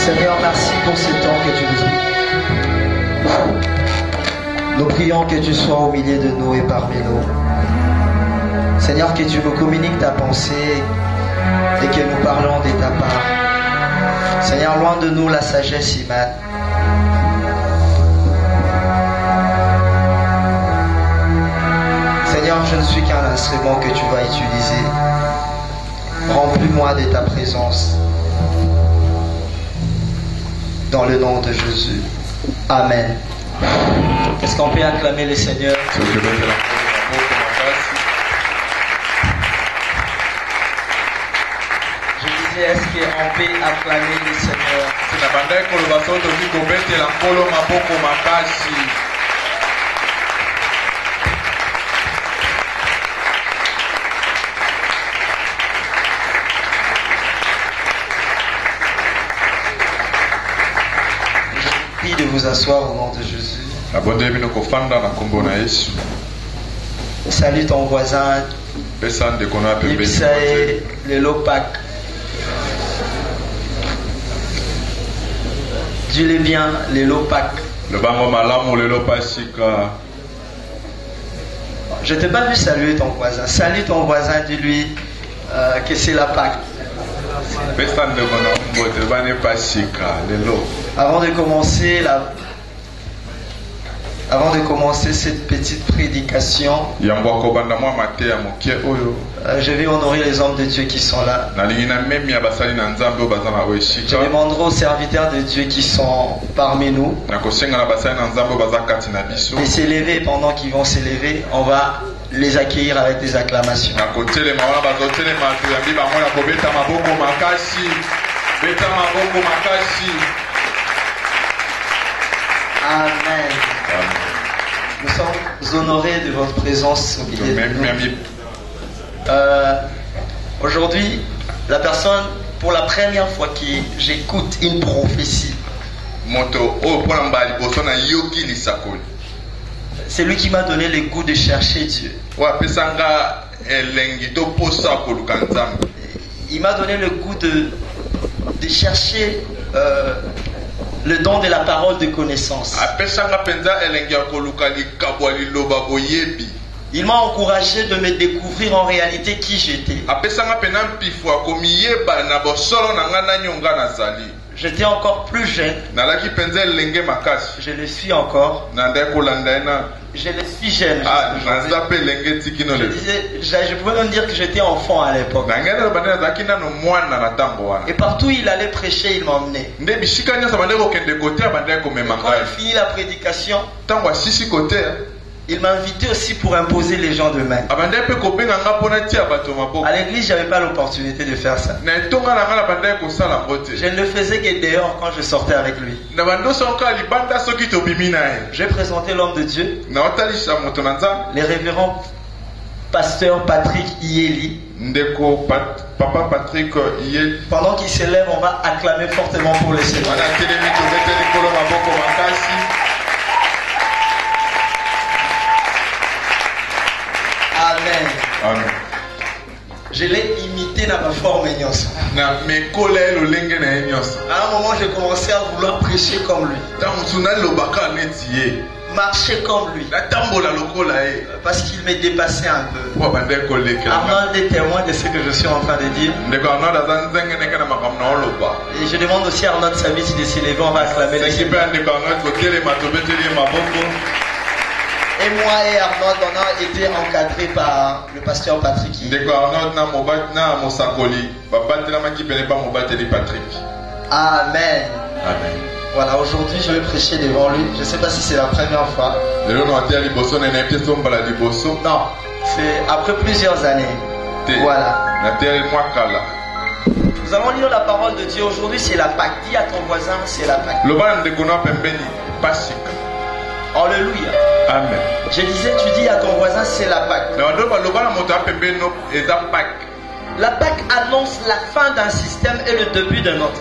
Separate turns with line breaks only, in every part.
Seigneur, merci pour ce temps que tu nous as. Nous prions que tu sois au milieu de nous et parmi nous. Seigneur, que tu nous communiques ta pensée et que nous parlons de ta part. Seigneur, loin de nous la sagesse humaine. Seigneur, je ne suis qu'un instrument que tu vas utiliser. Remplis-moi de ta présence. Dans le nom de Jésus. Amen. Est-ce qu'on peut acclamer le Seigneur? Je disais, est-ce qu'on peut acclamer le Seigneur? De vous asseoir au nom de Jésus. Salut ton voisin. Ibisae le Lopak. Dis-le bien, le Lopak. Je t'ai pas vu saluer ton voisin. Salue ton voisin, dis-lui que c'est la Pâque. Avant de commencer cette petite prédication, je vais honorer les hommes de Dieu qui sont là. Je demanderai aux serviteurs de Dieu qui sont parmi nous de s'élever. Pendant qu'ils vont s'élever, on va les accueillir avec des acclamations. Amen. Nous sommes honorés de votre présence au milieu de nous. Aujourd'hui, la personne, pour la première fois que j'écoute une prophétie, c'est lui qui m'a donné le goût de chercher Dieu. Il m'a donné le goût de chercher le don de la parole de connaissance. Il m'a encouragé de me découvrir en réalité qui j'étais. J'étais encore plus jeune. Je le suis encore. Je le suis jeune. Je pouvais même dire que j'étais enfant à l'époque. Et partout où il allait prêcher, il m'emmenait. Quand il finit la prédication, il m'a invité aussi pour imposer les gens de main. À l'église, je n'avais pas l'opportunité de faire ça. Je ne le faisais que dehors quand je sortais avec lui. J'ai présenté l'homme de Dieu, les révérends pasteur Patrick Yeli.
Papa Patrick Yeli.
Pendant qu'il s'élève, on va acclamer fortement pour le Seigneur. Amen.
Amen.
Je l'ai imité dans ma forme ignoce. À un moment, j'ai commencé à vouloir prêcher comme lui. Marcher comme lui. Parce qu'il me dépassait un peu. Arnold est témoin de ce que je suis en train de dire. Et je demande aussi à Arnold Sabiti de s'élever. On va acclamer le Seigneur. Et moi et Arnold, on a été encadrés par le pasteur Patrick. Amen.
Amen.
Voilà, aujourd'hui je vais prêcher devant lui. Je ne sais pas si c'est la première fois. Non, c'est après plusieurs années. Voilà. Nous allons lire la parole de Dieu. Aujourd'hui c'est la Pâque. Dis à ton voisin, c'est la Pâque. Alléluia.
Amen.
Je disais, tu dis à ton voisin, c'est la Pâque. La Pâque annonce la fin d'un système et le début d'un autre.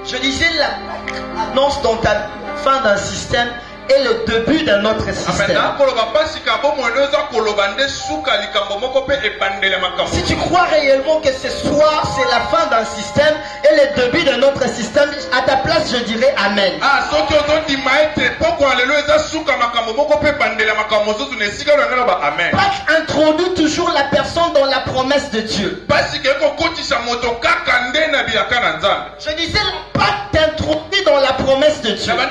Je disais, la Pâque annonce donc la fin d'un système est le début de notre système. Si tu crois réellement que ce soir c'est la fin d'un système et le début de notre système, à ta place je dirais Amen. Pâques introduit toujours la personne dans la promesse de Dieu. Je disais, Pâques t'introduit dans la promesse de Dieu. La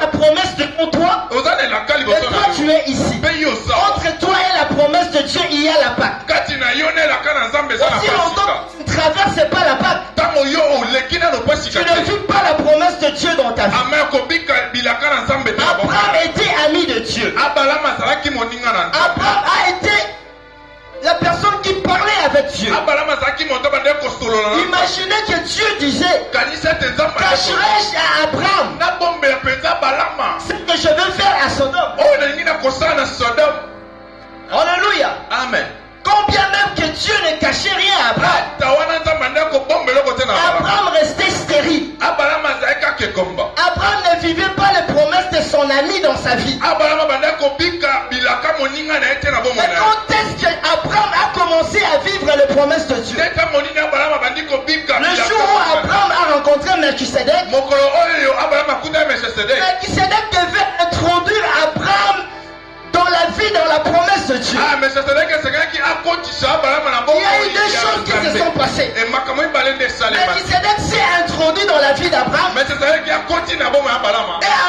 promesse de toi, et toi tu es ici. Entre toi et la promesse de Dieu, il y a la Pâque. Aussi longtemps que tu ne traverses pas la Pâque, tu ne vis pas la promesse de Dieu dans ta vie. Abraham était ami de Dieu. Abraham a été la personne qui parlait avec Dieu. Imaginez que Dieu disait, cacherai-je à Abraham ce que je veux faire à Sodome. Alléluia.
Amen.
Combien même que Dieu ne cachait rien à Abraham, Abraham restait stérile. Abraham ne vivait pas les promesses de son ami dans sa vie. Mais quand est-ce qu'Abraham a commencé à vivre les promesses de Dieu? Le jour où Abraham a rencontré Melchisedec, Melchisedec devait introduire Abraham dans la vie, dans la promesse de Dieu. Il y a eu des choses qui se sont passées. Melchisedec s'est introduit dans la vie d'Abraham. Et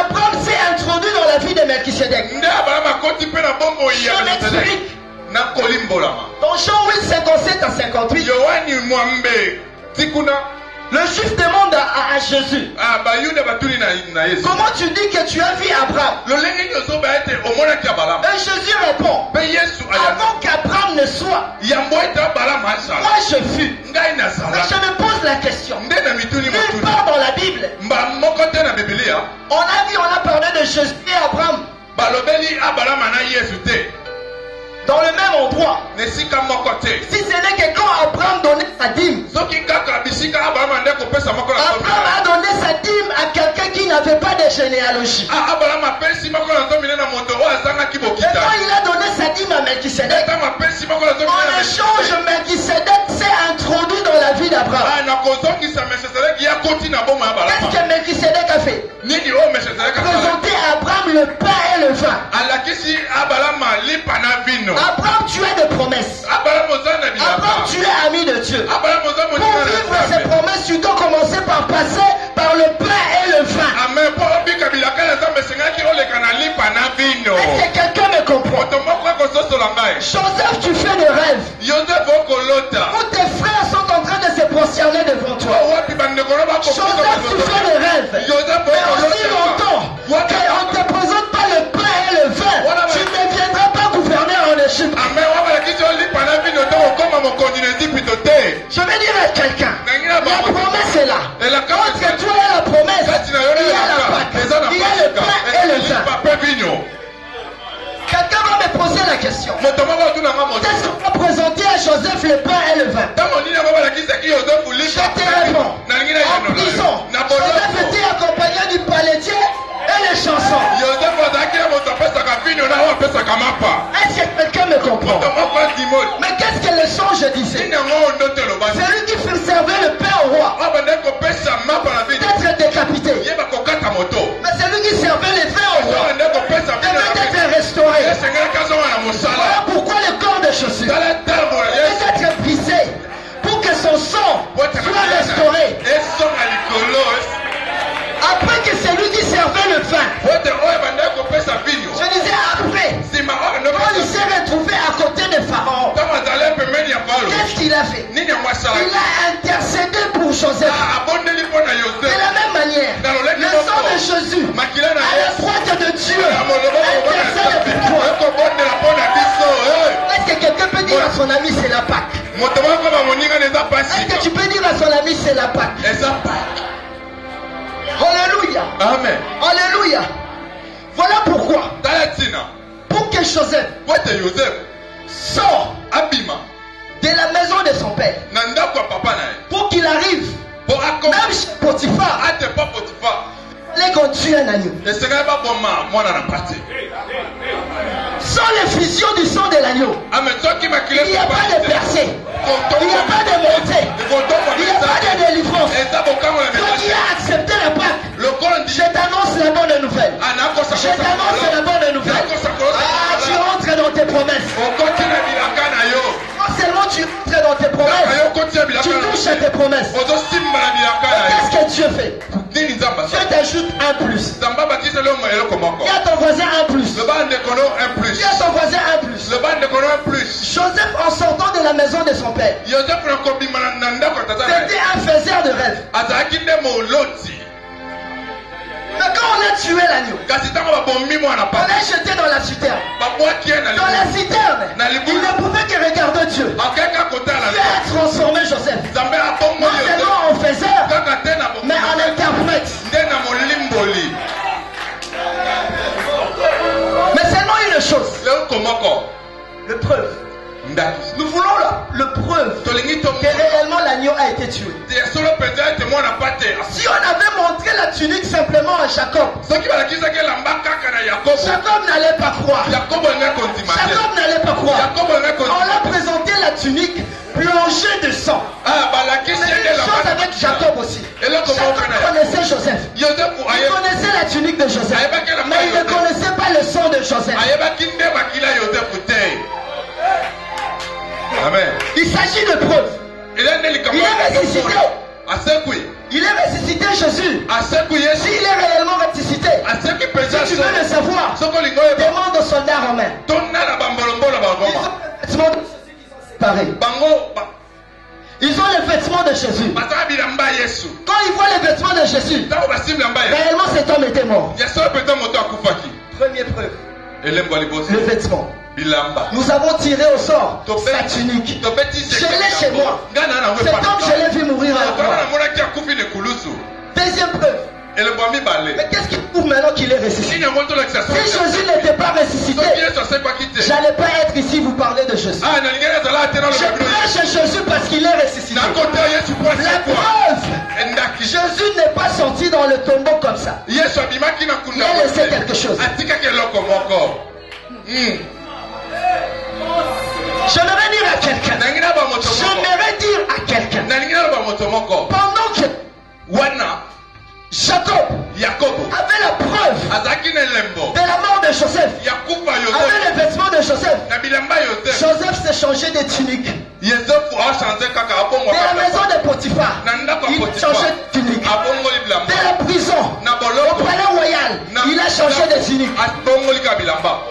Abraham s'est introduit dans la vie de Melchisedec. Je m'explique. Dans Jean 8, 57 à 58, le juif demande à Jésus, comment tu dis que tu as vu Abraham? Et Jésus répond, avant qu'Abraham ne soit, moi je fus. Mais je me pose la question, nulle part dans la Bible, on a parlé de Jésus et Abraham dans le même endroit. Si ce n'est que quand Abraham donnait sa dîme, Abraham a donné sa dîme à quelqu'un qui n'avait pas de généalogie. Et quand il a donné sa dîme à Melchisedec, en échange, Melchisedec s'est introduit dans la vie d'Abraham. Qu'est-ce que Melchisedec a fait? Présenter à Abraham le pain et le vin. Abraham, tu es de promesses. Abraham, tu es ami de Dieu. Pour vivre ces promesses, tu dois commencer par passer par le pain et le vin. Est-ce que quelqu'un me comprend? Joseph, tu fais des rêves. Où tes frères sont en train de se prosterner devant toi. Joseph, tu fais des rêves. Mais aussi longtemps qu'on ne te présente pas le pain et le vin, tu ne deviendras pas gouverneur en Égypte. Je vais dire à quelqu'un, la promesse est là. Entre toi et la promesse, il y a la Pâque, il y a le pain et le vin. Quelqu'un va me poser la question. Qu'est-ce qu'on va présenter à Joseph le pain et le vin? Je te réponds. En prison, Joseph était accompagné du palettier et les chansons. Est-ce que quelqu'un me comprend? Mais qu'est-ce que le songe disait? Celui qui servait le pain au roi d'être décapité. Mais celui qui servait les vins au roi devait être restauré. Voilà pourquoi le corps de Jésus devait être brisé pour que son sang soit restauré. Après que celui qui servait le vin, je disais après, quand il s'est retrouvé à côté de Pharaon, qu'est-ce qu'il a fait? Il a intercédé pour Joseph. De la même manière, le sang de Jésus à la droite de Dieu intercède pour toi. Est-ce que quelqu'un peut dire à son ami c'est la Pâque? Est-ce que tu peux dire à son ami c'est la Pâque? Alléluia.
Amen.
Alléluia. Voilà pourquoi. Pour que Joseph sort de la maison de son père, pour qu'il arrive même chez Potiphar, les qu'on tue un agneau. Sans l'effusion du sang de l'agneau, il n'y a pas de percée, il n'y a pas de montée, il n'y a pas de délivrance. Toi qui as accepté la Pâque, je t'annonce la bonne nouvelle. Je t'annonce la bonne nouvelle. Ah, tu entres dans tes promesses. Non seulement tu entres dans tes promesses, tu touches à tes promesses. Qu'est-ce que Dieu fait? Dieu t'ajoute un plus. Il y a ton voisin un plus. Il y a ton voisin un plus. Joseph, en sortant de la maison de son père, c'était un faiseur de rêve. Mais quand on a tué l'agneau, on l'a jeté dans la citerne. Dans la citerne, il ne pouvait que regarder Dieu. Dieu a transformé Joseph. Non seulement en faiseur, mais en interprète. Mais seulement une chose. Le preuve. Nous voulons le preuve que réellement l'agneau a été tué. Si on avait montré la tunique simplement à Jacob, Jacob n'allait pas croire. Jacob n'allait pas croire. On l'a présenté la tunique plongée de sang. C'est une chose avec Jacob aussi. Jacob connaissait Joseph. Il connaissait la tunique de Joseph. Mais il ne connaissait pas le sang de Joseph.
Amen.
Il s'agit de preuves. Il est ressuscité. Il est ressuscité Jésus. S'il est réellement ressuscité, si tu veux le savoir, demande aux soldats romains. Ils ont les vêtements de Jésus. Quand ils voient les vêtements de Jésus, réellement cet homme était mort. Première preuve. Le vêtement. Nous avons tiré au sort sa tunique. Je l'ai chez moi. Cet homme, je l'ai vu mourir à la croix. Deuxième preuve. Mais qu'est-ce qui prouve maintenant qu'il est ressuscité? Si Jésus n'était pas ressuscité, j'allais pas être ici vous parler de Jésus. Je prêche Jésus parce qu'il est ressuscité. La preuve, Jésus n'est pas sorti dans le tombeau comme ça. Il a laissé quelque chose. J'aimerais dire à quelqu'un. Pendant que Jacob avait la preuve de la mort de Joseph, avait les vêtements de Joseph, Joseph s'est changé de tunique. De la maison de Potiphar, il a changé de tunique. De la prison, au palais royal, il a changé de tunique.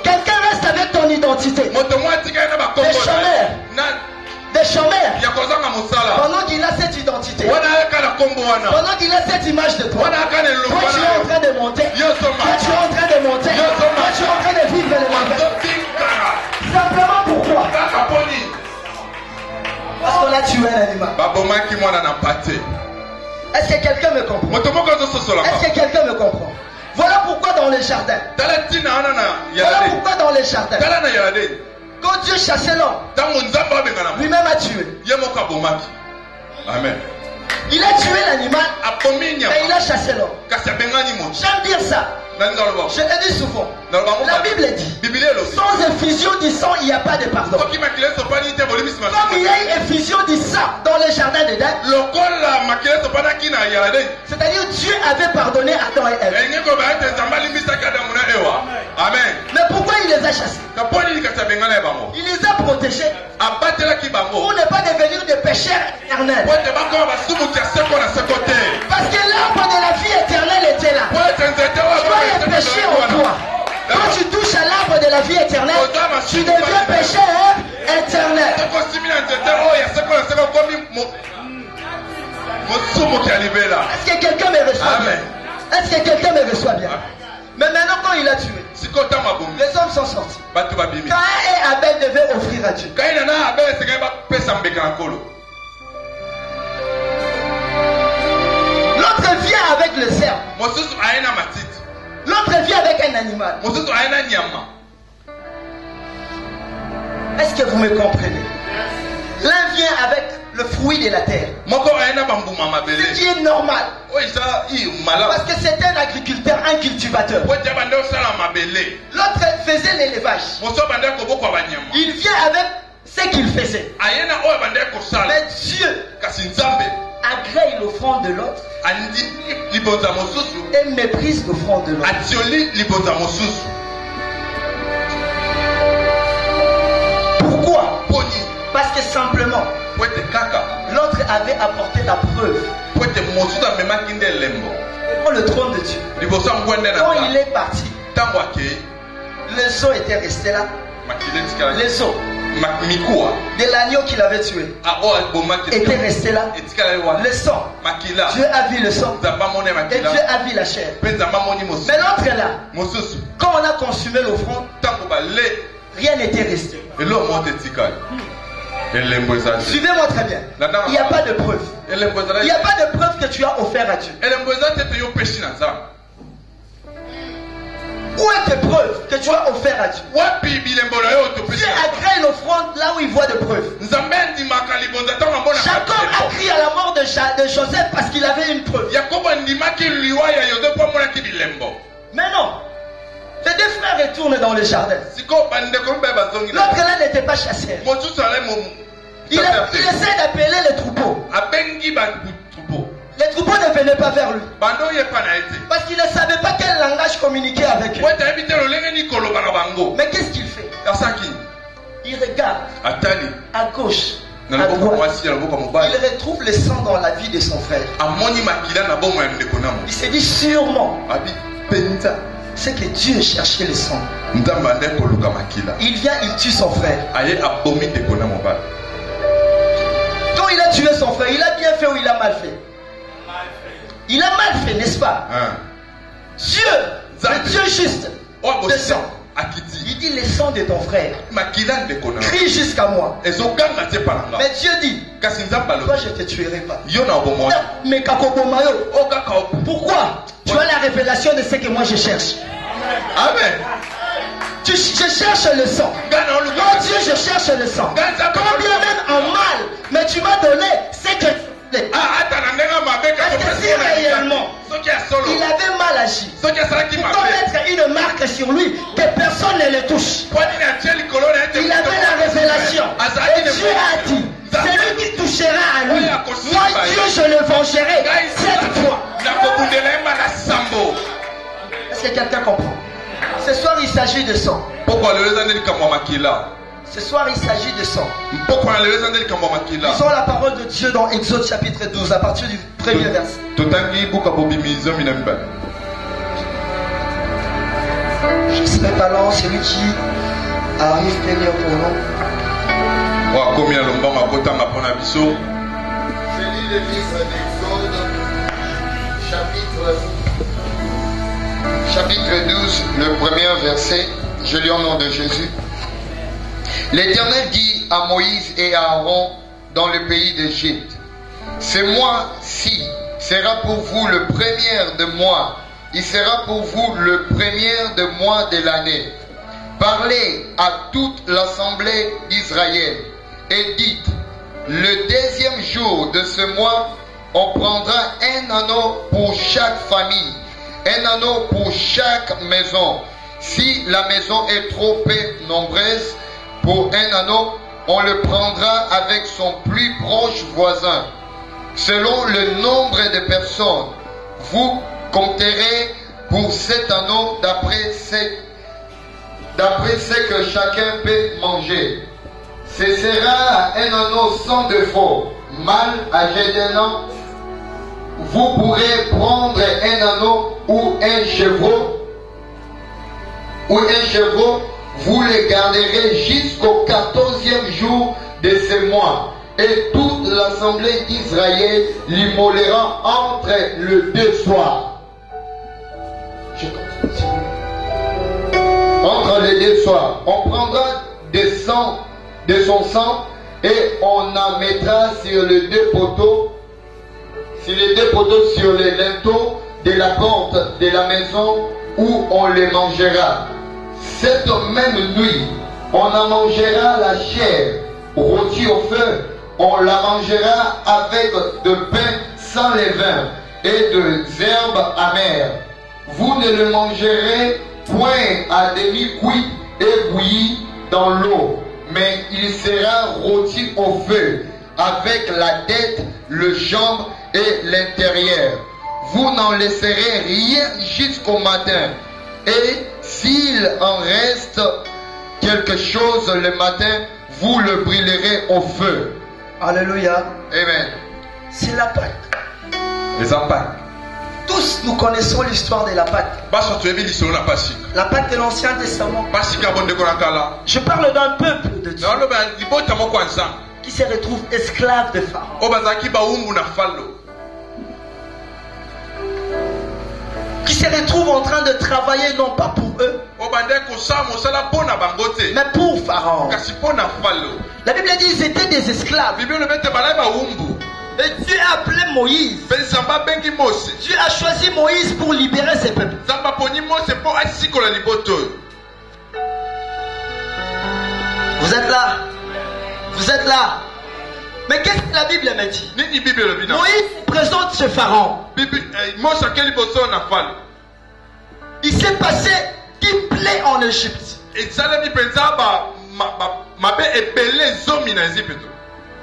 Quelqu'un reste avec ton identité. Des chômeurs. Pendant qu'il a cette identité, pendant qu'il a cette image de toi, toi tu es en train de monter, toi tu es en train de monter, toi tu es en train de vivre le mauvais. Simplement pourquoi? Parce qu'on a tué un animal. Est-ce que quelqu'un me comprend? Est-ce que quelqu'un me comprend? Voilà pourquoi dans les jardins. Voilà pourquoi dans les jardins. Quand Dieu chassait l'homme, lui-même a tué.
Amen.
Il a tué l'animal et il a chassé l'homme. J'aime dire ça. Je l'ai dit souvent. La Bible dit, sans effusion du sang, il n'y a pas de pardon. Comme il y a eu effusion du sang dans le jardin d'Éden, c'est-à-dire Dieu avait pardonné Adam et Ève. Mais pourquoi il les a chassés? Il les a protégés pour ne pas devenir des pécheurs éternels. Parce que l'arbre de la vie éternelle était là. Tu as les péchés en toi. Quand tu touches à l'arbre de la vie éternelle, tu deviens pécheur éternel. Est-ce que quelqu'un me reçoit bien? Est-ce que quelqu'un me reçoit bien? Mais maintenant quand il a tué, les hommes sont sortis. Caïn et Abel devaient offrir à Dieu. L'autre vient avec le cerf. L'autre vient avec un animal. Est-ce que vous me comprenez? L'un vient avec le fruit de la terre. Ce qui est normal. Parce que c'est un agriculteur, un cultivateur. L'autre faisait l'élevage. Il vient avec ce qu'il faisait. Mais Dieu agrée l'offrande de l'autre et méprise l'offrande de l'autre. Pourquoi? Parce que simplement l'autre avait apporté la preuve devant le trône de Dieu. Quand il est parti, les os étaient restés là. Les os de l'agneau qu'il avait tué était resté là. Le sang, Dieu a vu le sang et Dieu a vu la chair. Mais l'autre là, quand on a consumé l'offrande, rien n'était resté. Suivez-moi très bien. Il n'y a pas de preuve. Il n'y a pas de preuve que tu as offert à Dieu. Où est tes preuves que tu as offert à Dieu? Dieu agrée l'offrande là où il voit de preuves. Jacob a crié à la mort de Joseph parce qu'il avait une preuve. Mais non. Les deux frères retournent dans le jardin. L'autre là n'était pas chasseur. Il essaie d'appeler les troupeaux. Les troupeaux ne venaient pas vers lui. Parce qu'il ne savait pas quel langage communiquer avec eux. Mais qu'est-ce qu'il fait? Il regarde à gauche, à droite. Il retrouve le sang dans la vie de son frère. Il s'est dit sûrement, c'est que Dieu cherchait le sang. Il vient, il tue son frère. Quand il a tué son frère, il a bien fait ou il a mal fait? Il a mal fait, n'est-ce pas? Dieu, le Dieu juste, le sang. Il dit le sang de ton frère crie jusqu'à moi. Mais Dieu dit, toi je ne te tuerai pas. Mais pourquoi? Tu as la révélation de ce que moi je cherche.
Amen.
Je cherche le sang. Oh Dieu, je cherche le sang. Combien même en mal, mais tu m'as donné ce que parce que si réellement il avait mal agi, pour mettre une marque sur lui que personne ne le touche, il avait la révélation. Et Dieu a dit, celui qui touchera à lui, moi Dieu je le vengerai 7 fois. Est-ce que quelqu'un comprend? Ce soir il s'agit de sang. Ce soir, il s'agit de sang. Lisons la parole de Dieu dans Exode chapitre 12, à partir du premier verset. Je ne serai pas lent, celui qui arrive tenir pour nous.
C'est le livre d'Exode, chapitre 12, le premier verset. Je lis au nom de Jésus. L'Éternel dit à Moïse et à Aaron dans le pays d'Égypte, ce mois-ci sera pour vous le premier de mois, il sera pour vous le premier de mois de l'année. Parlez à toute l'assemblée d'Israël et dites, le 10e jour de ce mois, on prendra un anneau pour chaque famille, un anneau pour chaque maison. Si la maison est trop peu nombreuse, pour un anneau, on le prendra avec son plus proche voisin. Selon le nombre de personnes, vous compterez pour cet anneau d'après ce que chacun peut manger. Ce sera un anneau sans défaut, mâle âgé d'1 an. Vous pourrez prendre un anneau ou un chevreau, vous les garderez jusqu'au 14e jour de ce mois. Et toute l'assemblée d'Israël l'immolera entre les 2 soirs. Entre les 2 soirs. On prendra de son sang et on en mettra sur les 2 poteaux, sur les linteaux de la porte de la maison où on les mangera. Cette même nuit, on en mangera la chair rôtie au feu on la mangera avec de pain sans levain et de herbes amères. Vous ne le mangerez point à demi cuit et bouilli dans l'eau, mais il sera rôti au feu, avec la tête, le jambe et l'intérieur. Vous n'en laisserez rien jusqu'au matin. Et s'il en reste quelque chose le matin, vous le brûlerez au feu.
Alléluia.
Amen.
C'est la Pâque.
Les impacts.
Tous nous connaissons l'histoire de la Pâque. La Pâque de l'Ancien Testament. Je parle d'un peuple de Dieu qui se retrouve esclave de Pharaon. Qui se retrouvent en train de travailler non pas pour eux, mais pour Pharaon. La Bible dit qu'ils étaient des esclaves. Et Dieu a appelé Moïse. Dieu a choisi Moïse pour libérer ses peuples. Vous êtes là? Vous êtes là? Mais qu'est-ce que la Bible me dit? Moïse présente ce Pharaon. Il s'est passé qu'il plaît en Égypte.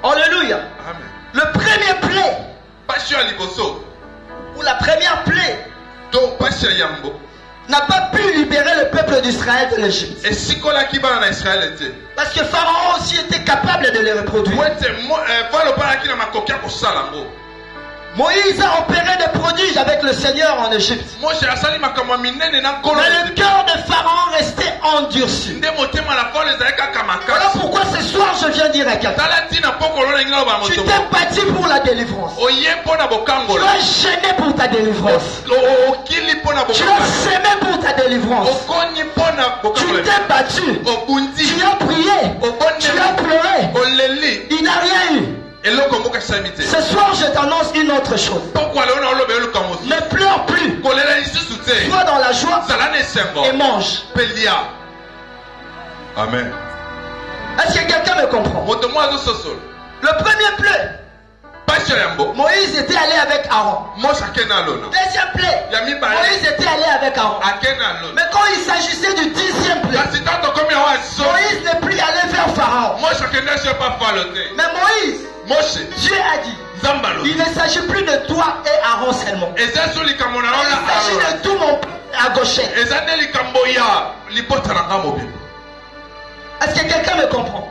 Alléluia. Le premier plaie, ou la première plaie, n'a pas pu libérer le peuple d'Israël de l'Égypte. Parce que Pharaon aussi était capable de les reproduire. Moïse a opéré des prodiges avec le Seigneur en Égypte. Mais le cœur de Pharaon restait endurci. Voilà pourquoi ce soir je viens dire à quelqu'un: tu t'es battu pour la délivrance. Tu as gêné pour ta délivrance. Tu as semé pour ta délivrance. Tu t'es battu. Tu as prié. Tu as pleuré. Il n'a rien eu. Ce soir, je t'annonce une autre chose. Ne pleure plus. Sois dans la joie et mange.
Amen.
Est-ce que quelqu'un me comprend? Le premier plaie, Moïse était allé avec Aaron. Deuxième plaie, Moïse était allé avec Aaron. Mais quand il s'agissait du 10e plaie, Moïse n'est plus allé vers Pharaon. Mais Moïse, Dieu a dit, il ne s'agit plus de toi et Aaron seulement. Il s'agit de tout mon peuple à gauche. Est-ce que quelqu'un me comprend?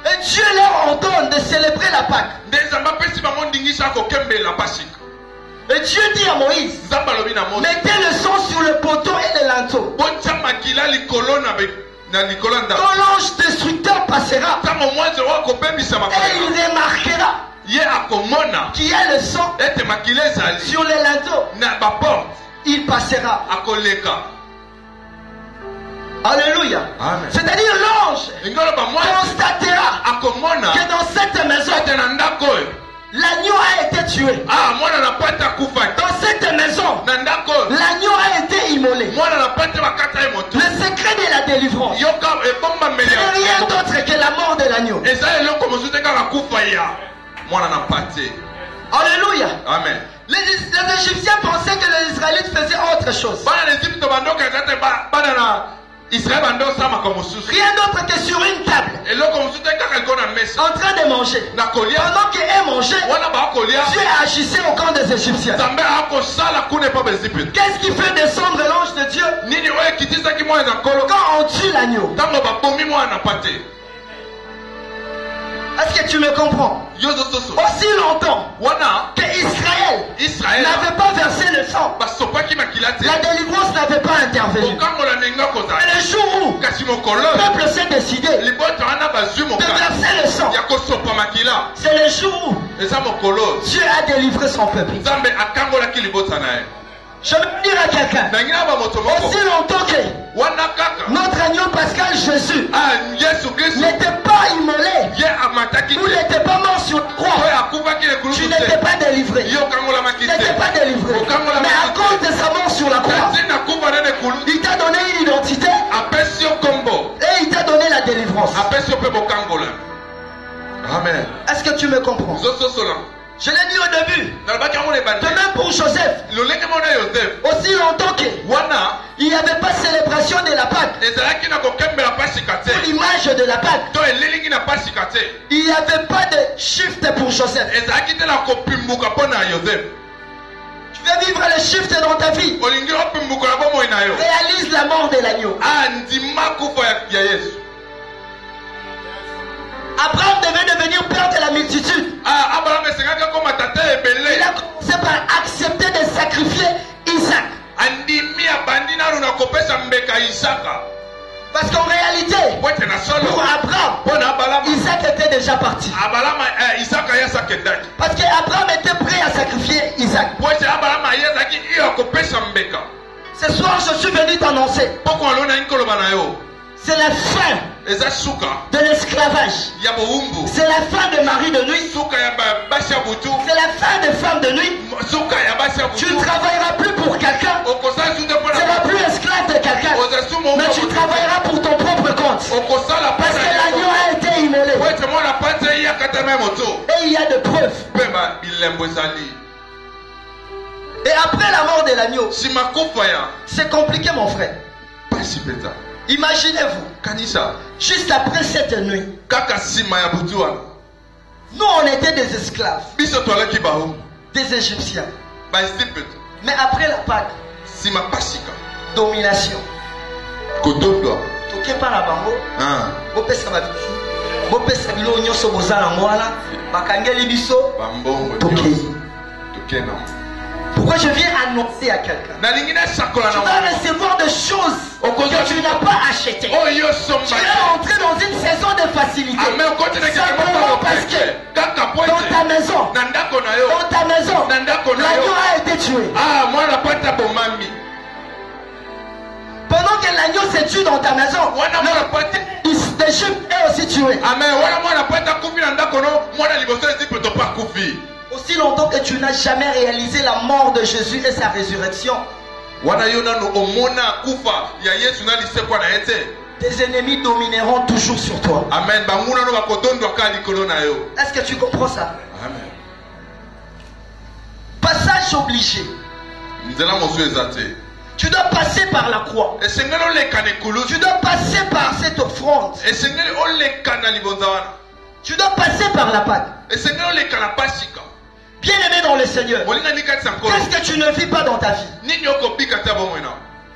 Et Dieu leur ordonne de célébrer la Pâque. Et Dieu dit à Moïse, mettez le sang sur le poteau et les linteaux. Quand l'ange destructeur passera, et il remarquera qu'il y a le sang sur les linteaux, il passera. Alléluia. C'est-à-dire l'ange constatera que dans cette maison, l'agneau a été tué. Dans cette maison, l'agneau a été immolé. Le secret de la délivrance, ce n'est rien d'autre que la mort de l'agneau. Alléluia.
Amen.
Les Égyptiens pensaient que les Israélites faisaient autre chose. Rien d'autre que sur une table, en train de manger. Pendant qu'eux mangeaient, Dieu agissait au camp des Égyptiens. Qu'est-ce qui fait descendre l'ange de Dieu quand on tue l'agneau? Est-ce que tu me comprends? Aussi longtemps que Israël n'avait pas versé le sang, la délivrance n'avait pas intervenu. Et le jour où le peuple s'est décidé de verser le sang, c'est le jour où Dieu a délivré son peuple. Je veux dire à quelqu'un, aussi longtemps que notre agneau pascal Jésus n'était pas immolé, ou n'était pas mort sur la croix, tu n'étais pas délivré. Tu n'étais pas délivré. Mais à cause de sa mort sur la croix, il t'a donné une identité et il t'a donné la délivrance.
Amen.
Est-ce que tu me comprends? Je l'ai dit au début. De même pour Joseph. Aussi longtemps qu'il n'y avait pas célébration de la Pâque. Pour l'image de la Pâque. Il n'y avait pas de shift pour Joseph. Tu veux vivre le shift dans ta vie. Réalise la mort de l'agneau. Abraham devait devenir père de la multitude. Il a commencé par accepter de sacrifier Isaac. Parce qu'en réalité, pour Abraham, Isaac était déjà parti. Parce qu'Abraham était prêt à sacrifier Isaac. Ce soir, je suis venu t'annoncer. C'est la fin de l'esclavage. C'est la fin de mari de nuit. C'est la fin de femme de nuit. Tu ne travailleras plus pour quelqu'un. Tu ne seras plus esclave de quelqu'un. Mais tu travailleras pour ton propre compte. Parce que l'agneau a été immolé. Et il y a des preuves. Et après la mort de l'agneau, c'est compliqué mon frère. Imaginez-vous, juste après cette nuit, nous on était des esclaves, des Égyptiens. Mais après la Pâque, domination. Toké par la bango, bopesa babiki, bopesa bilo nyonso bozala ngwala, bakangeli biso, toké. Pourquoi je viens annoncer à quelqu'un? Tu vas recevoir des choses que tu n'as pas achetées. Tu vas entrer dans une saison de facilité. Simplement parce que dans ta maison, l'agneau a été tué. Pendant que l'agneau s'est tué dans ta maison, l'Égypte est aussi tué. Aussi longtemps que tu n'as jamais réalisé la mort de Jésus et sa résurrection, tes ennemis domineront toujours sur toi.
Amen.
Est-ce que tu comprends ça?
Amen.
Passage obligé. Tu dois passer par la croix. Tu dois passer par cette offrande. Tu dois passer par la Pâque. Bien-aimé dans le Seigneur, qu'est-ce que tu ne vis pas dans ta vie?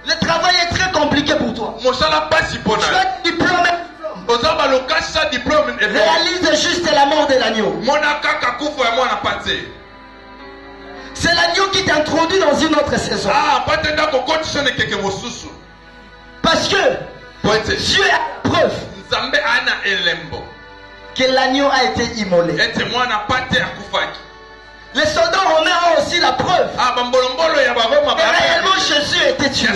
Le travail est très compliqué pour toi. Tu as diplôme. Réalise juste la mort de l'agneau. C'est l'agneau qui t'introduit dans une autre saison. Parce que Dieu a la preuve que l'agneau a été immolé. Les soldats romains ont aussi la preuve que réellement Jésus a été tué.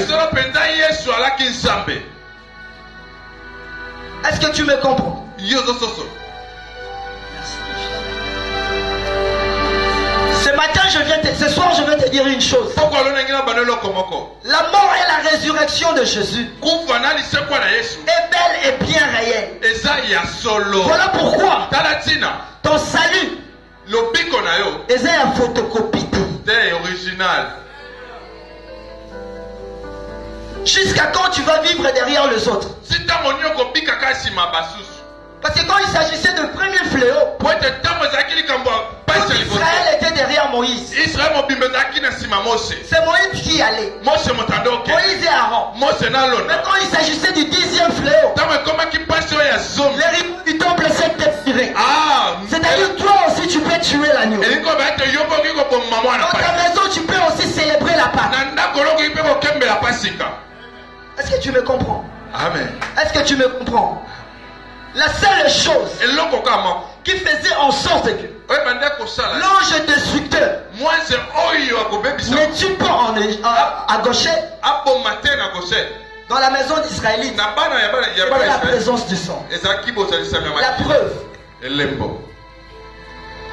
Est-ce que tu me comprends? Ce soir je vais te dire une chose. La mort et la résurrection de Jésus est belle et bien réelle. Voilà pourquoi ton salut est une photocopie.
Original.
Jusqu'à quand tu vas vivre derrière les autres? Parce que quand il s'agissait de premier fléau, Israël était derrière Moïse. C'est Moïse qui allait. Moïse et Aaron. Mais quand il s'agissait du 10e fléau, les rideaux du temple s'est tiré. C'est-à-dire toi aussi tu peux tuer l'agneau. Dans ta maison tu peux aussi célébrer la Pâque. Est-ce que tu me comprends?
Amen.
Est-ce que tu me comprends? La seule chose qui faisait en sorte que l'ange destructeur ne tue pas à gauche dans la maison d'Israélite, c'était la présence du sang. La preuve.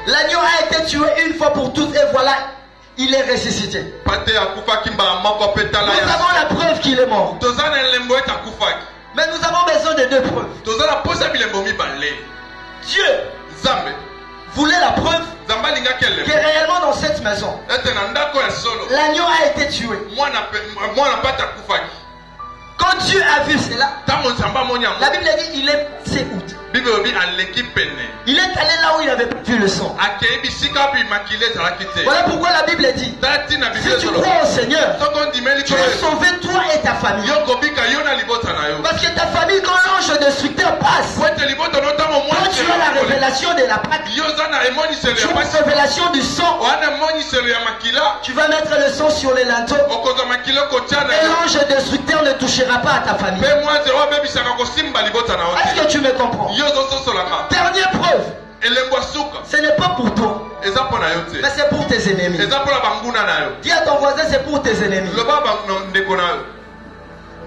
L'agneau a été tué une fois pour toutes et voilà, il est ressuscité. Nous avons la preuve qu'il est mort. Mais nous avons besoin de deux preuves. Dieu maison, l'agneau a été tué. Quand Dieu a vu cela, la Bible dit il est passé outre. Il est allé là où il avait vu le sang. Voilà pourquoi la Bible dit, si tu crois au Seigneur, tu vas sauver toi et ta famille. Parce que ta famille, quand l'ange destructeur passe, quand tu as la révélation de la Pâque, tu as la révélation du sang, tu vas mettre le sang sur les linteaux et l'ange destructeur ne touchera pas à ta famille. Est-ce que tu me comprends? Dernière preuve, ce n'est pas pour toi, mais c'est pour tes ennemis. Dis à ton voisin, c'est pour tes ennemis.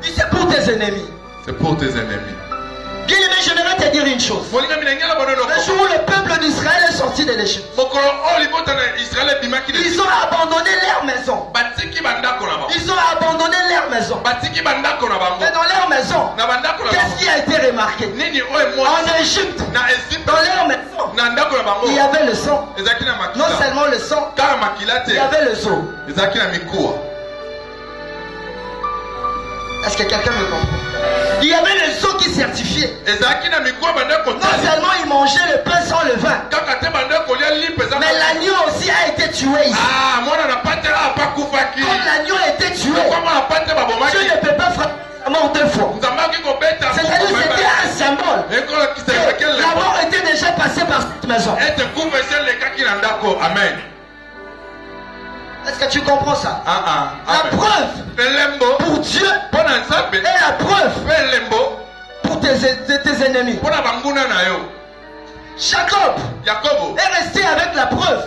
Dis, c'est pour tes ennemis.
C'est pour tes ennemis.
Bien aimé, j'aimerais te dire une chose. Le jour où le peuple d'Israël est sorti de l'Égypte, ils ont abandonné leur maison. Ils ont abandonné leur maison. Mais dans leur maison, qu'est-ce qui a été remarqué? En Égypte, dans leur maison, il y avait le sang. Non seulement le sang, il y avait le zoo. Est-ce que quelqu'un me comprend? Il y avait le zoo qui certifiait. Non seulement ils mangeaient le pain sans le vin, mais l'agneau aussi a été tué ici. Quand l'agneau a été tué, Dieu ne peut pas frapper la mort deux fois. C'est-à-dire que c'était un symbole. La mort était déjà passée par cette maison.
Amen.
Est-ce que tu comprends ça? La preuve pour Dieu et la preuve pour tes ennemis. Jacob est resté avec la preuve.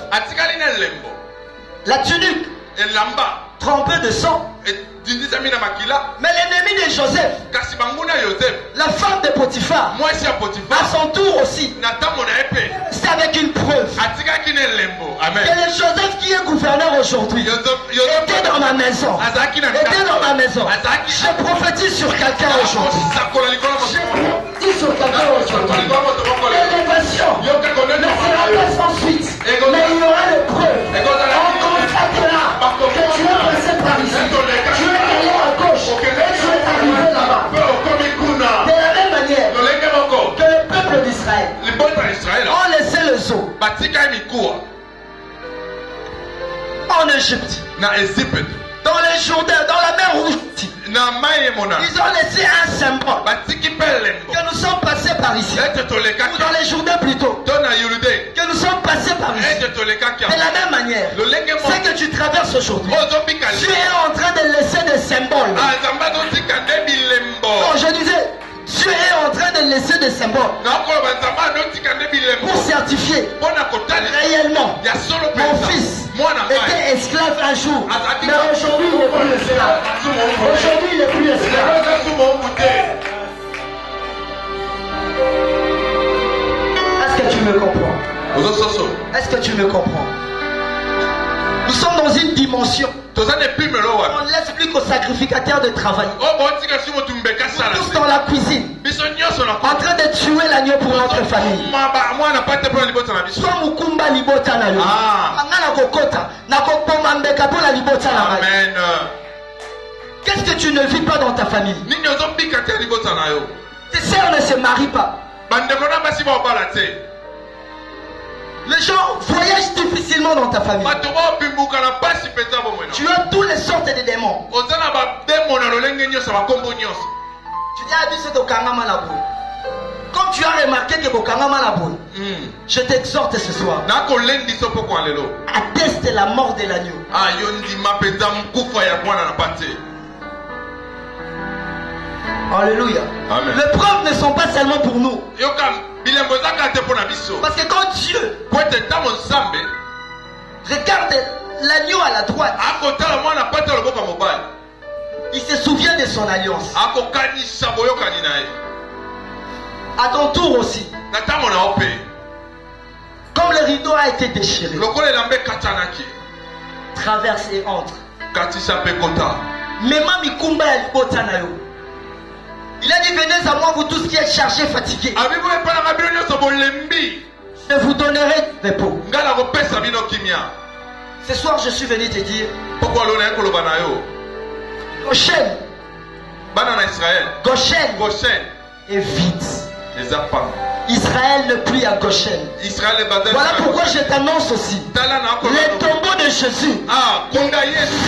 La tunique trempée de sang. Mais l'ennemi de Joseph, la femme de Potiphar, à son tour aussi, c'est avec une preuve. Que le Joseph qui est gouverneur aujourd'hui était dans ma maison. Était dans ma maison. Je prophétise sur quelqu'un aujourd'hui. Je prophétise sur quelqu'un aujourd'hui. L'élévation ne sera pas sans suite, mais il y aura les preuves. On constatera que tu es passé par ici. Tu es allé à gauche et tu es arrivé là-bas. De la même manière que le peuple d'Israël ont laissé le zoo en Égypte, dans les Jourdain, dans la mer Rouge. Ils ont laissé un symbole que nous sommes passés par ici, ou dans les Jourdain plutôt, que nous sommes passés par ici. De la même manière, ce que tu traverses aujourd'hui, tu es en train de laisser des symboles. Non, je disais, Dieu est en train de laisser des symboles pour certifier réellement mon fils était esclave un jour, mais aujourd'hui il n'est plus esclave. Aujourd'hui il n'est plus esclave. Est-ce que tu me comprends? Est-ce que tu me comprends? Nous sommes dans une dimension. On ne laisse plus qu'au sacrificateur de travailler. Tous dans la cuisine, en train de tuer l'agneau pour notre famille. Soit Mukumba libota na yo. Mangana kokota, na kopoma mbeka pour la libota na yo. Amen. Qu'est-ce que tu ne vis pas dans ta famille? Tes sœurs ne se marient pas. Les gens voyagent difficilement dans ta famille. Tu as toutes les sortes de démons. Tu dis à Bissot au Kangama la boue. Comme tu as remarqué que au Kangama la boue, je t'exhorte ce soir. Atteste la mort de l'agneau. Alléluia.
Amen.
Les preuves ne sont pas seulement pour nous. Parce que quand Dieu regarde l'agneau à la droite, il se souvient de son alliance. À ton tour aussi, comme le rideau a été déchiré, traverse et entre. Il a dit venez à moi vous tous qui êtes chargés, fatigués. Je vous donnerai du repos. Ce soir, je suis venu te dire,
Pourquoi l'on est koloba na yo?
Goshen,
Bana na Israël.
Goshen
Goshen.
est vide.
Les apans.
Israël n'est plus à Goshen.
Israël est basé.
Voilà pourquoi je t'annonce aussi. Les tombeaux de Jésus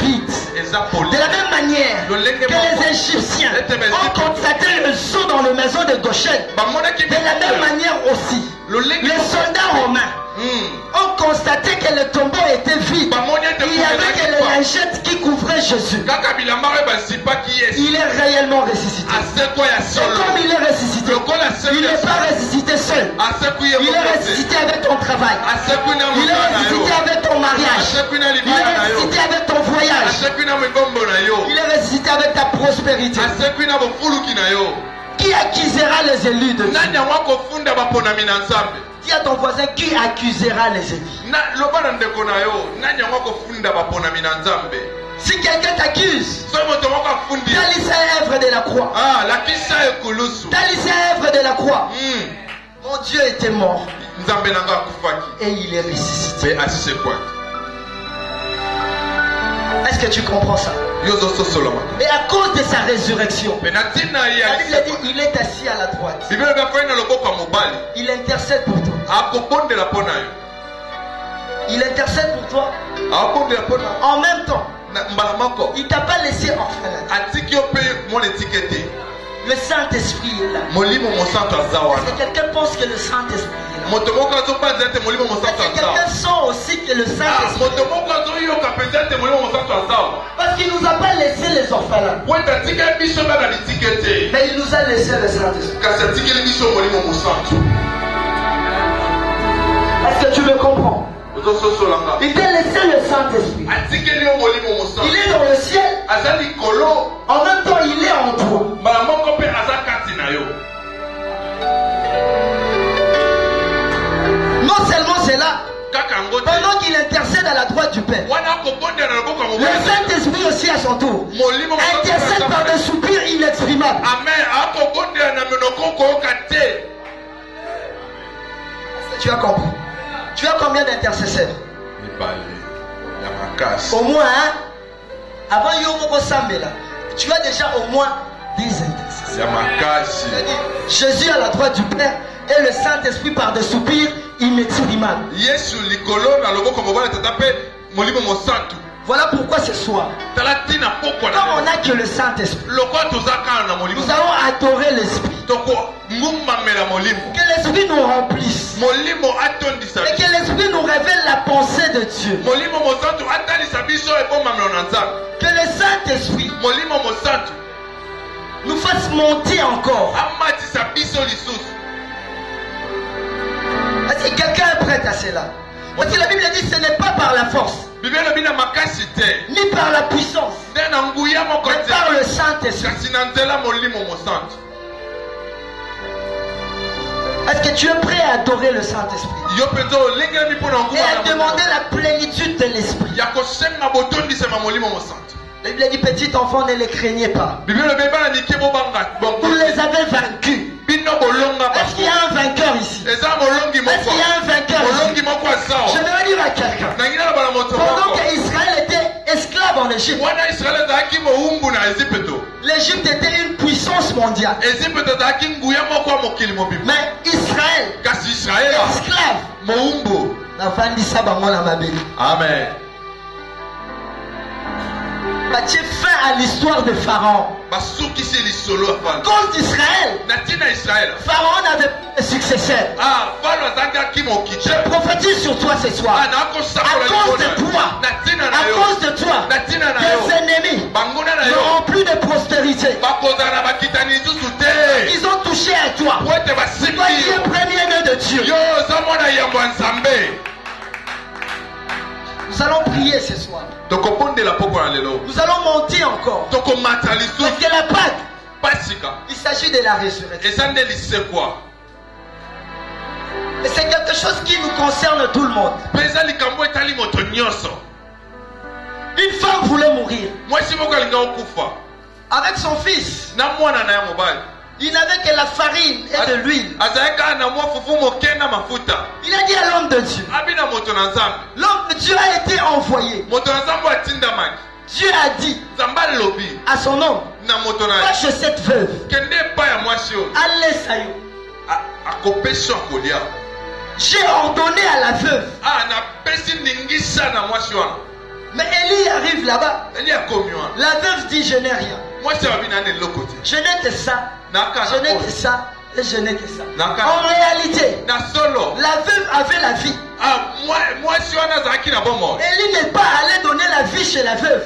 vides. De la même manière que les Égyptiens ont constaté le sceau dans la maison de Goshen, de la même manière aussi, les soldats romains ont constaté que le tombeau était vide. Il n'y avait que les lingettes qui couvraient Jésus. Il est réellement ressuscité. Et comme il est ressuscité, il n'est pas ressuscité seul. Il est ressuscité avec ton travail. Il est ressuscité avec ton mariage. Il est ressuscité avec ton voyage. Il est ressuscité avec ta prospérité. Qui accusera les élus de Dieu? Dis à ton voisin, qui accusera les élus? Si quelqu'un t'accuse, Talissa œuvre de la croix. Talissa œuvre de la croix. Mon Dieu était mort et il est ressuscité. Est-ce que tu comprends ça? Et à cause de sa résurrection, la Bible dit il est assis à la droite. Il intercède pour toi. Il intercède pour toi. En même temps, il ne t'a pas laissé orphelin. Le Saint-Esprit est là. Est-ce que quelqu'un pense que le Saint-Esprit est là? Est-ce que quelqu'un sent aussi que le Saint-Esprit est là? Parce qu'il ne nous a pas laissé les orphelins, mais il nous a laissé le Saint-Esprit. Est-ce que tu me comprends? Il t'a laissé le Saint-Esprit. Il est dans le ciel. En même temps, il est en toi. Non seulement c'est là, pendant qu'il intercède à la droite du Père, le Saint-Esprit aussi à son tour intercède par des soupirs inexprimables. Tu as compris? Tu as combien d'intercesseurs? Au moins, hein? Avant Yoko Sambela, tu as déjà au moins 10 intercesseurs. Jésus à la droite du Père et le Saint-Esprit par des soupirs inexprimables. Voilà pourquoi ce soir, comme on n'a que le Saint-Esprit, nous allons adorer l'Esprit. Que l'Esprit nous remplisse. Et que l'Esprit nous révèle la pensée de Dieu. Que le Saint-Esprit nous fasse monter encore. Est-ce que quelqu'un est prêt à cela? Parce que la Bible dit que ce n'est pas par la force, ni par la puissance, mais par le Saint-Esprit. Est-ce que tu es prêt à adorer le Saint-Esprit et à demander la plénitude de l'Esprit? La Bible dit, petit enfant, ne les craignez pas. Vous les avez vaincus. Est-ce qu'il y a un vainqueur ici? Est-ce qu'il y a un vainqueur ici? Je vais dire à quelqu'un. Pendant qu'Israël était esclave en Égypte, l'Égypte était une puissance mondiale. Mais Israël, esclave.
Amen.
Tu fin à l'histoire de Pharaon. Contre Israël, Pharaon n'avait pas de successeur. Je prophétise sur toi ce soir. À cause de toi, tes ennemis n'auront plus de prospérité. Ils ont touché à toi. Toi qui es premier-né de Dieu. Nous allons prier ce soir. Nous allons monter encore. Parce que la Pâque, il s'agit de la résurrection. Et c'est quelque chose qui nous concerne tout le monde. Une femme voulait mourir avec son fils. Il n'avait que la farine et de l'huile. Il a dit à l'homme de Dieu. L'homme Dieu a été envoyé.
moto na nzambe atindamaki
Dieu a dit
nzambe alobi
à son homme,
na moto na
va
ye
chez cette veuve,
kende epai ya mwasi oyo
allez à yo.
akopesa kolia
J'ai ordonné à la veuve.
napesi ndingisa na mwasi wana
Mais Élie arrive là-bas.
eli akomi wana
La veuve dit, je n'ai rien.
mwasi abi nani eloko te
Je n'ai que ça.
naka
Je n'ai
na
que ça. Et je n'ai que ça.
Naka.
En réalité,
na solo
la veuve avait la vie.
mwasi wana azalaki na bomoi
Élie n'est pas allé donner la vie chez la veuve.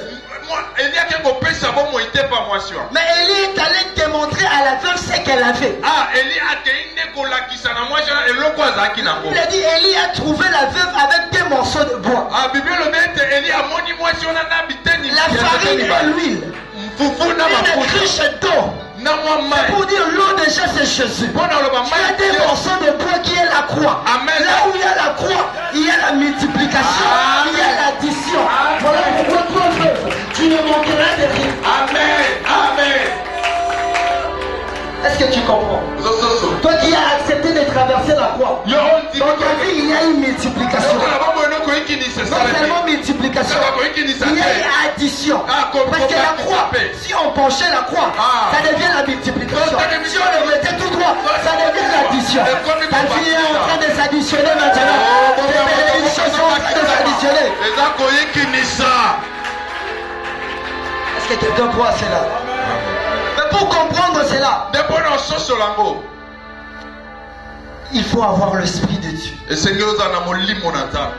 eli ake kopesa bomoi te pa mwasi wana
Mais Élie est allé démontrer à la veuve ce qu'elle avait.
eli akei nde kolakisa na mwasi wana eloko azalaki nango
Il a dit, Élie a trouvé la veuve avec des morceaux de bois.
bible elobi ete eli amoni mwasi wana na biteni
La farine et l'huile.
mfufu na
Une
mafuta
cruche d'eau.
na mwa mai
Pour dire l'eau déjà c'est Jésus.
mpona oloba
Il y a des
mai
morceaux de bois qui est la croix.
Amen.
Là où il y a la croix, il y a la multiplication,
Amen.
il y a l'addition. Voilà pourquoi toi, veuve, tu ne manqueras de rien.
amen
Est-ce que tu comprends?
zozoso
Toi qui as accepté de traverser la croix,
yo ondi
dans ta vie, il y a une multiplication.
okola bomoi nokoyikinisa
Non seulement multiplication, il y a une addition. Parce que la croix, si on penchait la croix, ça devient la multiplication. Si on le mettait tout droit, ça devient l'addition. Ta vie est en train de s'additionner maintenant. Les choses sont en train de s'additionner.
eza koyikinisa
Est-ce que quelqu'un croit à cela? Mais pour comprendre cela,
nde mpona ososola yango
il faut avoir l'esprit de Dieu.
esengeli ozala na molimo na nzambe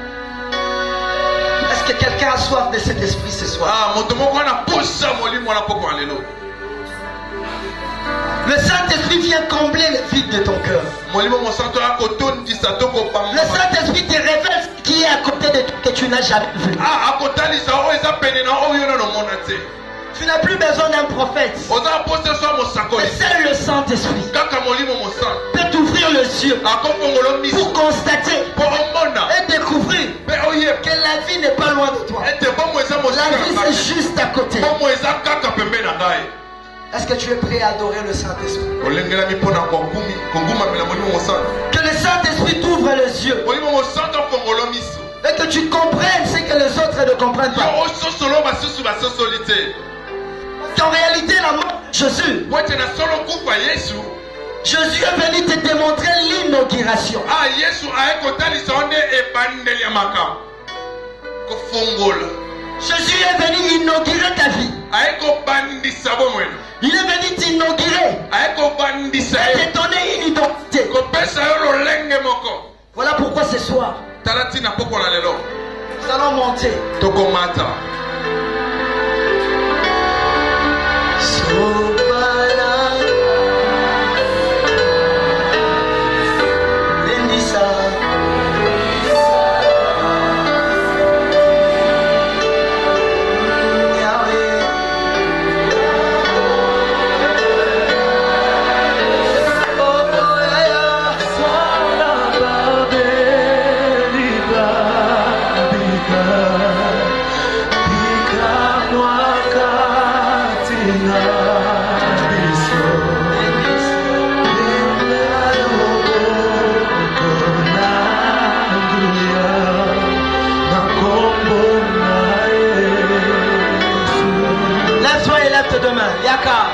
Est-ce que quelqu'un a soif de cet esprit ce soir?
moto moko wana posa molimo wana poko na lelo
Le Saint-Esprit vient combler le vide de ton cœur.
molimo mosantu akotondisa to
Le
kopamba
Saint-Esprit te révèle ce qui est à côté de toi que tu n'as jamais vu.
akotalisa oyo eza pene na oyo nano omona te
Tu n'as plus besoin d'un prophète.
oza aposte so
Mais
mosakoli
seul le Saint-Esprit
kaka molimo mosantu
peut t'ouvrir les yeux
akofongolo miso
pour constater
mpo omona
et découvrir
mpe oyeba
que la vie n'est pas loin de toi.
ete bomo eza
La
mosika
vie
na
c'est
ngai
juste à côté.
bomo eza kaka pembe na ngai
Est-ce que tu es prêt à adorer le Saint-Esprit?
olengelami mpona kogumamela molimo mosantu
Que le Saint-Esprit t'ouvre les yeux
molimo mosantu afongolo miso
et que tu comprennes ce que les autres ne comprennent
yo
pas.
ososolo basusu basosoli te
En réalité, la mort de Jésus,
po ete na solo kufa yesu
Jésus est venu te démontrer l'inauguration.
yesu aye kotalisa o nde ebandeli ya makambo kofongola
Jésus est venu inaugurer ta vie.
aye kobandisa bomweno
Il est venu t'inaugurer
aye kobandisa
et
ye
te donner une identité.
kopesa yo lolenge moko
Voilà pourquoi ce soir,
tala ntina poko na lelo
nous allons monter.
tokomata
Lève-toi et lève tes deux mains. Yaka.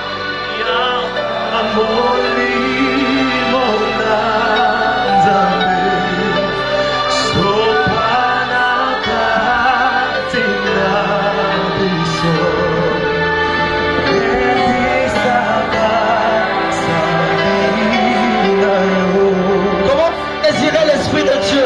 Comment désirer l'Esprit de Dieu?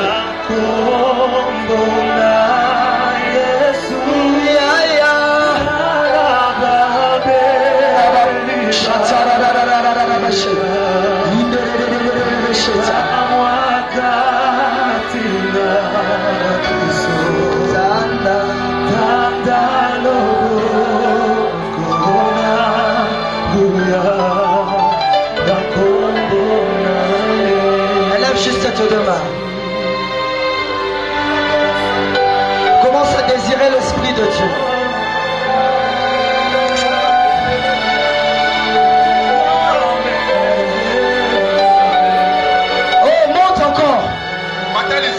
Lève juste tes deux mains. Commence à désirer l'Esprit de Dieu. Oh, monte encore.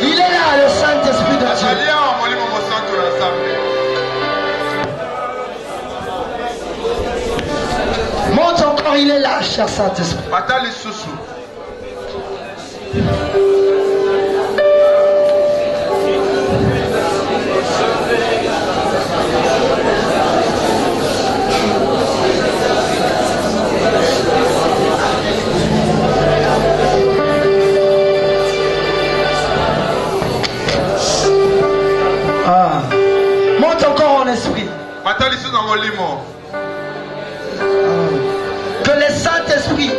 Il est là, le Saint-Esprit de Dieu. Monte encore, il est là, cher Saint-Esprit. Monte encore en esprit. Que le Saint-Esprit,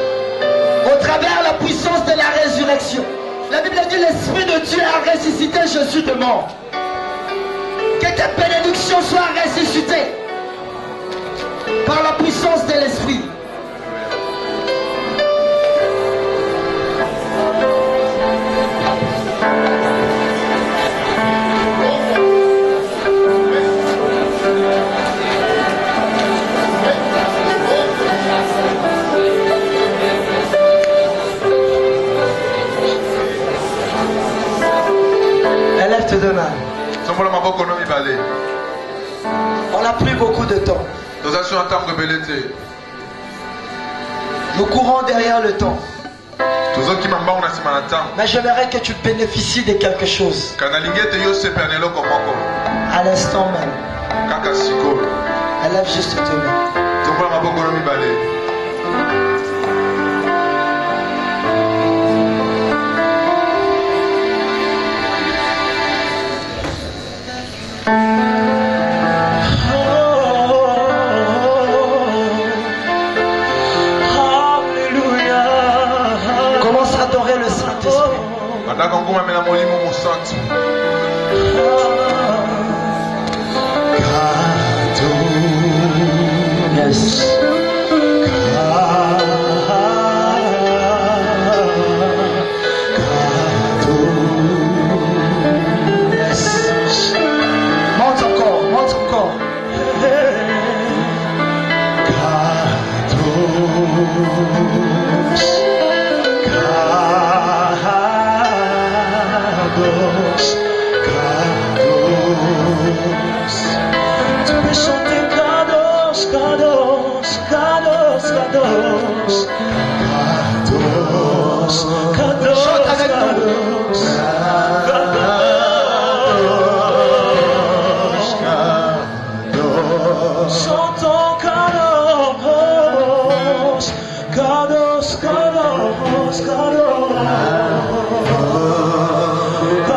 au travers la puissance de la résurrection, la Bible dit l'Esprit de Dieu a ressuscité Jésus de mort. Que tes bénédictions soient ressuscitées par la puissance de l'Esprit. Élève tes deux mains. On n'a plus beaucoup de temps. Nous courons derrière le temps. Mais j'aimerais que tu bénéficies de quelque chose. À l'instant même. Élève juste tes mains. Commence à adorer le Saint-Esprit. Yes. Monte encore, monte encore.
Tu peux chanter Kadosh, Kadosh, Kadosh, Kadosh, Kadosh, Kadosh,
Chante avec nous.
Chantons Kadosh, Kadosh, Kadosh,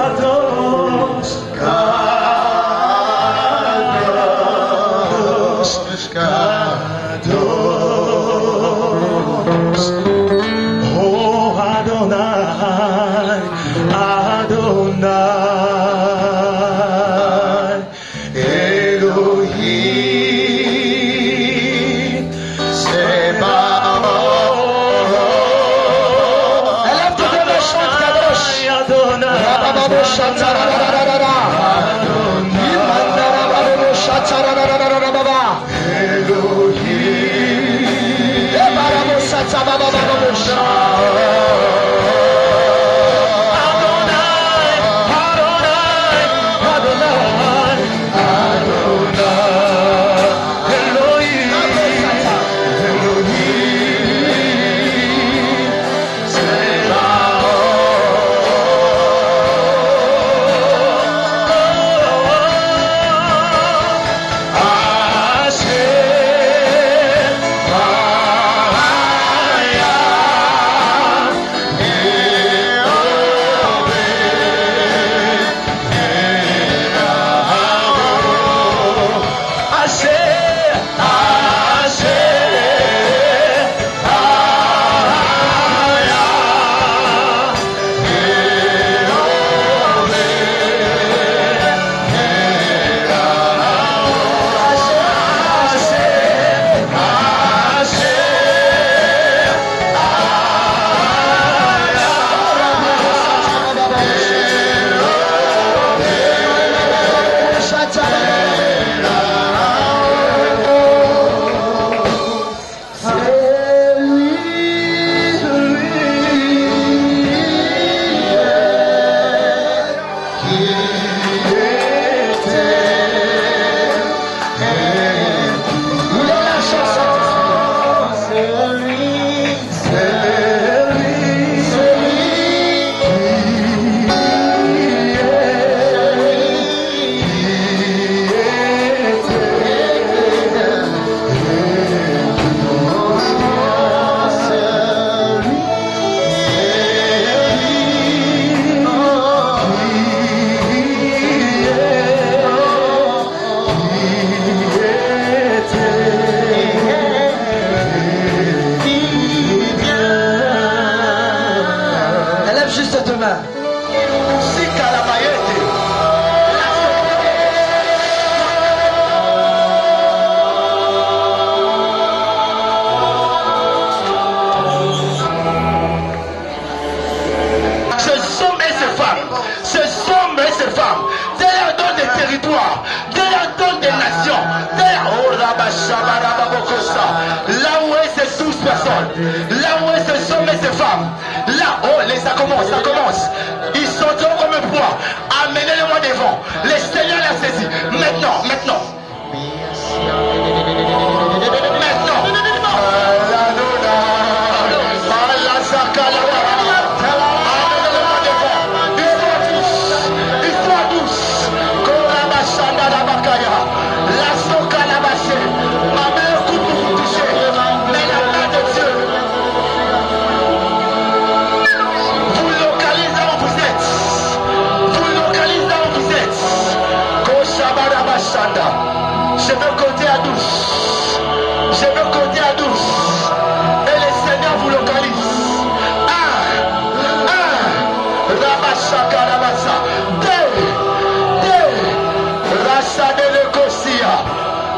Kadosh, Kadosh, oh Adonai.
sol. Là où est ce homme et ces femmes. Là, oh, ça commence, ça commence. Ils sauteront comme un poids. Amenez-le-moi devant. Le Seigneur l'a saisi. Maintenant, maintenant. Je veux côté à douce. Je veux côté à douce. Et le Seigneur vous localise. Rabashaka Rabasa. Rasa de l'Ecosia.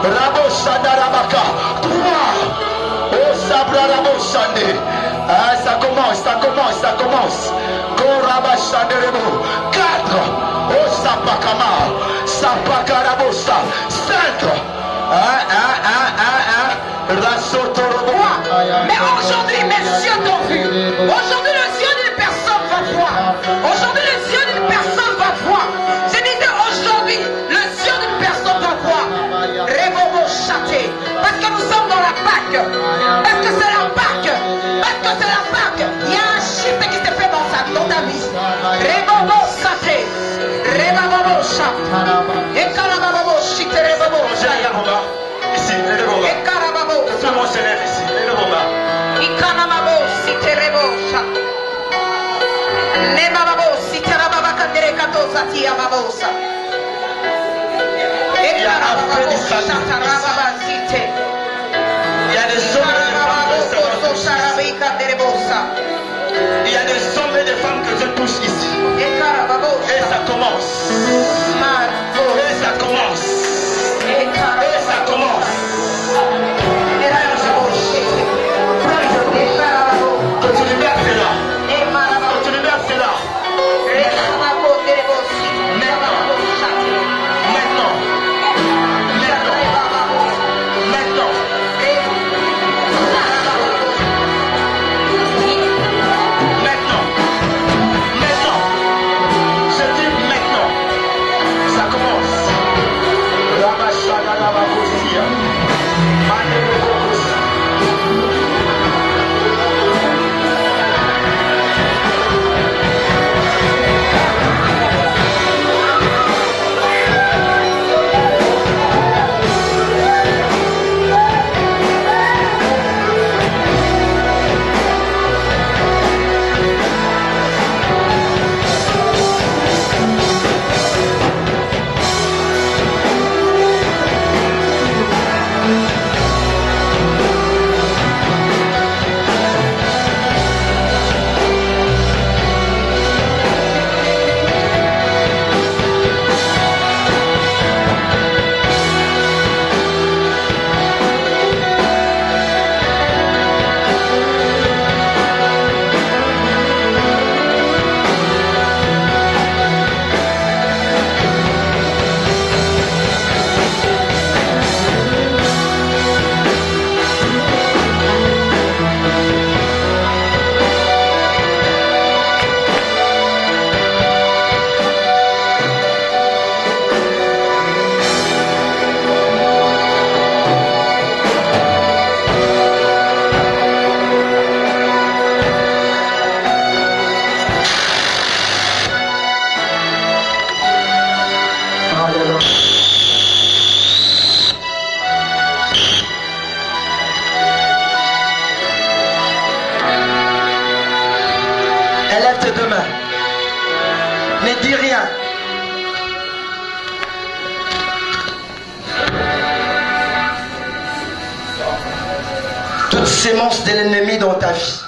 Raboshada Rabaka. 3. Oh Sabra Raboshande. Ah, ça commence, ça commence, ça commence. Korabashande Rebo. 4. Oh Sapakama. Sapakarabosa. 5.
Mais aujourd'hui, mes yeux t'ont vu. Aujourd'hui, les yeux d'une personne va voir. Aujourd'hui, les yeux d'une personne va voir. Je disais aujourd'hui, les yeux d'une personne va voir. Rébobo châté. Parce que nous sommes dans la Pâque. Parce que c'est la Pâque. Parce que c'est la Pâque. Il y a un chiffre qui se fait dans ta vie. Rébobo châté. Rébobo châté. Et carababo chité rébobo.
Ici, et le bonga.
Et carababo.
Tout le monde se lève ici, et le bonga.
Ikanamabo siterebosa. Nebababo siterababa kanderekato satia babosa. Ekarababo satarababa site.
Il y a des hommes
Il
y a des hommes et des femmes que Dieu touche ici. Et ça commence. Et ça commence. Et ça commence. Que tu libères cela. Que tu libères cela. Élève tes deux mains. Ne dis rien. Toute sémence de l'ennemi dans ta vie,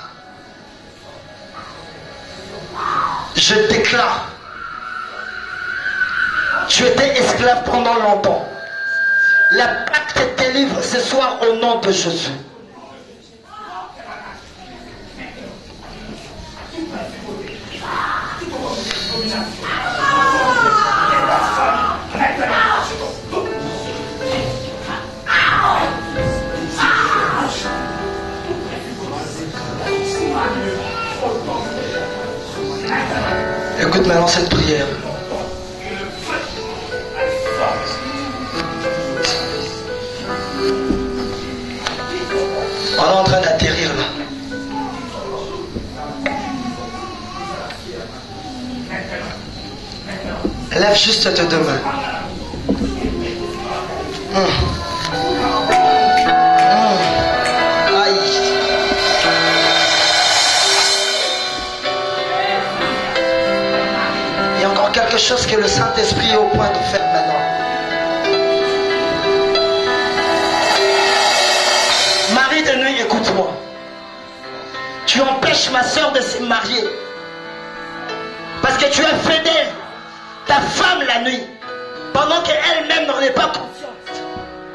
je déclare, tu étais esclave pendant longtemps. La Pâque te délivre ce soir au nom de Jésus.
Écoute maintenant cette prière. On est en train d'atterrir là. Lève juste tes deux mains. Aïe. Il y a encore quelque chose que le Saint-Esprit est au point de faire maintenant.
Marie de nuit, écoute-moi. Tu empêches ma soeur de se marier. Parce que tu as fait d'elle ta femme la nuit. Pendant qu'elle-même n'en est pas consciente.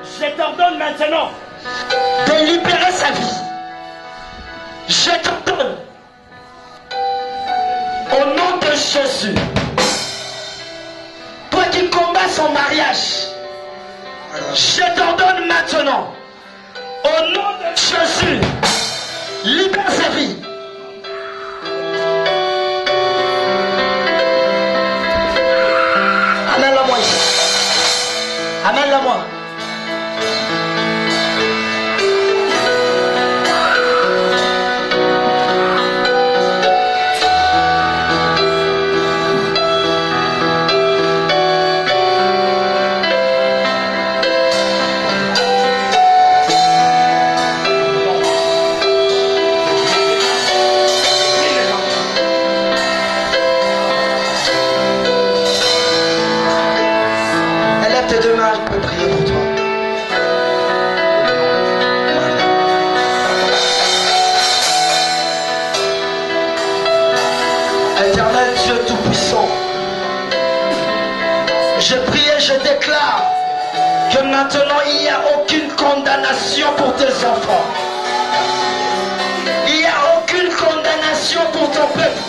Je t'ordonne maintenant de libérer sa vie. Je t'ordonne. Au nom de Jésus. Toi qui combats son mariage. Je t'ordonne maintenant. Au nom de Jésus, libère sa vie. Amène-la-moi ici. Amène-la-moi.
Demain, je peux prier pour toi. Éternel Dieu Tout-Puissant, je prie et je déclare que maintenant il n'y a aucune condamnation pour tes enfants. Il n'y a aucune condamnation pour ton peuple.